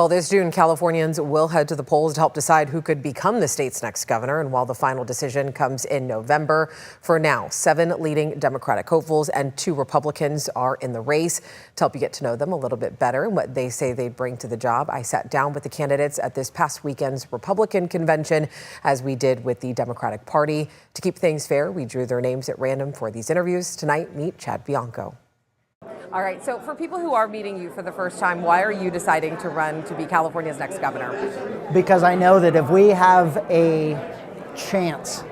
Well, this June, Californians will head to the polls to help decide who could become the state's next governor. And while the final decision comes in November, for now, 7 leading Democratic hopefuls and 2 Republicans are in the race. To help you get to know them a little bit better and what they say they'd bring to the job, I sat down with the candidates at this past weekend's Republican convention, as we did with the Democratic Party. To keep things fair, we drew their names at random for these interviews. Tonight, meet Chad Bianco. All right, so for people who are meeting you for the first time, why are you deciding to run to be California's next governor? Because I know that if we have a chance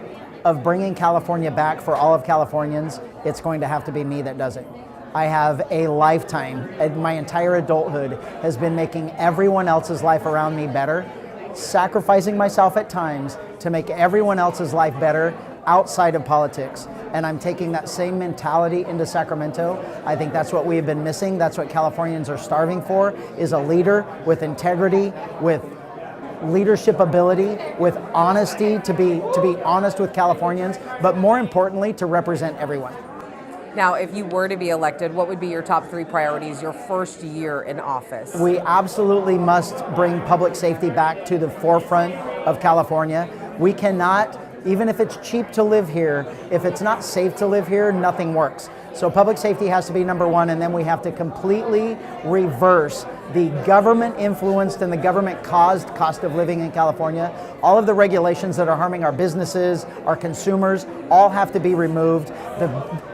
of bringing California back for all of Californians, it's going to have to be me that does it. I have a lifetime, my entire adulthood has been making everyone else's life around me better, sacrificing myself at times to make everyone else's life better outside of politics. And I'm taking that same mentality into Sacramento. I think that's what we have been missing. That's what Californians are starving for, is a leader with integrity, with leadership ability, with honesty, to be honest with Californians, but more importantly, to represent everyone. Now, if you were to be elected, what would be your top 3 priorities your first year in office? We absolutely must bring public safety back to the forefront of California. We cannot, even if it's cheap to live here, if it's not safe to live here, nothing works. So public safety has to be number 1, and then we have to completely reverse the government-influenced and the government-caused cost of living in California. All of the regulations that are harming our businesses, our consumers, all have to be removed.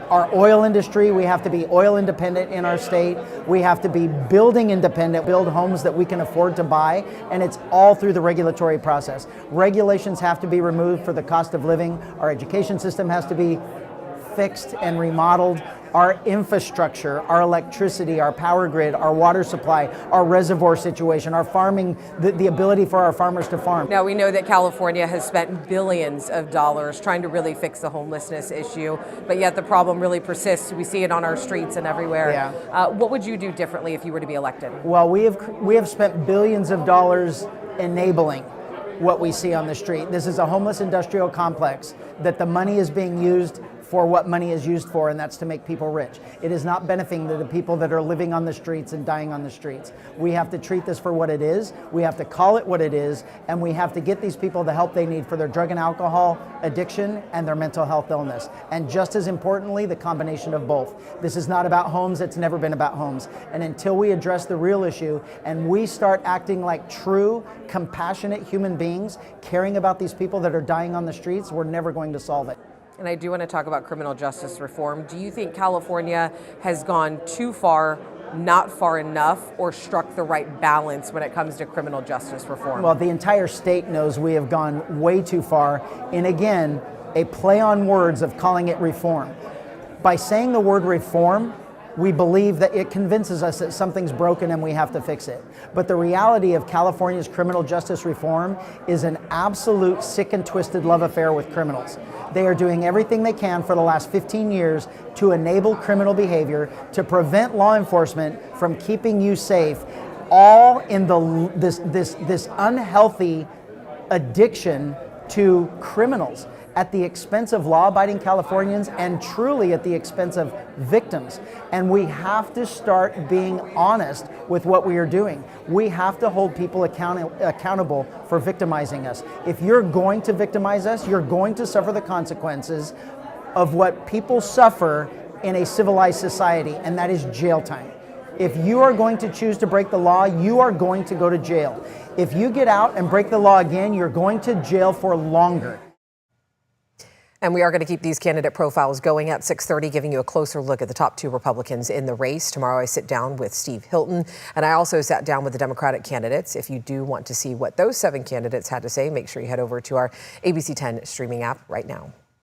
Our oil industry, we have to be oil independent in our state. We have to be building independent, build homes that we can afford to buy, and it's all through the regulatory process. Regulations have to be removed for the cost of living. Our education system has to be fixed and remodeled. Our infrastructure, our electricity, our power grid, our water supply, our reservoir situation, our farming, the ability for our farmers to farm. Now, we know that California has spent billions of dollars trying to really fix the homelessness issue, but yet the problem really persists. We see it on our streets and everywhere. Yeah. What would you do differently if you were to be elected? Well, we have spent billions of dollars enabling what we see on the street. This is a homeless industrial complex that the money is being used for what money is used for, and that's to make people rich. It is not benefiting the people that are living on the streets and dying on the streets. We have to treat this for what it is. We have to call it what it is, and we have to get these people the help they need for their drug and alcohol addiction and their mental health illness. And just as importantly, the combination of both. This is not about homes. It's never been about homes. And until we address the real issue and we start acting like true, compassionate human beings, caring about these people that are dying on the streets, we're never going to solve it. And I do want to talk about criminal justice reform. Do you think California has gone too far, not far enough, or struck the right balance when it comes to criminal justice reform? Well, the entire state knows we have gone way too far. And again, a play on words of calling it reform. By saying the word reform, we believe that it convinces us that something's broken and we have to fix it. But the reality of California's criminal justice reform is an absolute sick and twisted love affair with criminals. They are doing everything they can for the last 15 years to enable criminal behavior, to prevent law enforcement from keeping you safe, all in this unhealthy addiction to criminals at the expense of law-abiding Californians and truly at the expense of victims. And we have to start being honest with what we are doing. We have to hold people accountable for victimizing us. If you're going to victimize us, you're going to suffer the consequences of what people suffer in a civilized society, and that is jail time. If you are going to choose to break the law, you are going to go to jail. If you get out and break the law again, you're going to jail for longer. And we are going to keep these candidate profiles going at 6:30, giving you a closer look at the top 2 Republicans in the race. Tomorrow, I sit down with Steve Hilton, and I also sat down with the Democratic candidates. If you do want to see what those 7 candidates had to say, make sure you head over to our ABC 10 streaming app right now.